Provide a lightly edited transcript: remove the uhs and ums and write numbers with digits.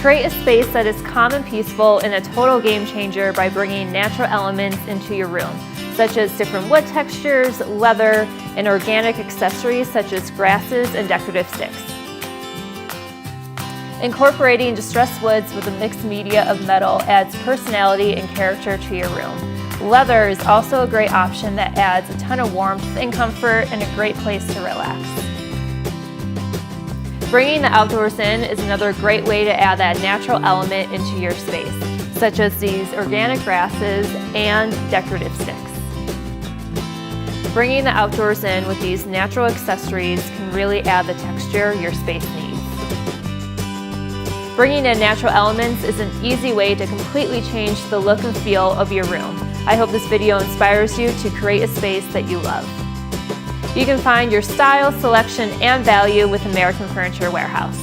Create a space that is calm and peaceful and a total game changer by bringing natural elements into your room, such as different wood textures, leather, and organic accessories such as grasses and decorative sticks. Incorporating distressed woods with a mixed media of metal adds personality and character to your room. Leather is also a great option that adds a ton of warmth and comfort and a great place to relax. Bringing the outdoors in is another great way to add that natural element into your space, such as these organic grasses and decorative sticks. Bringing the outdoors in with these natural accessories can really add the texture your space needs. Bringing in natural elements is an easy way to completely change the look and feel of your room. I hope this video inspires you to create a space that you love. You can find your style, selection, and value with American Furniture Warehouse.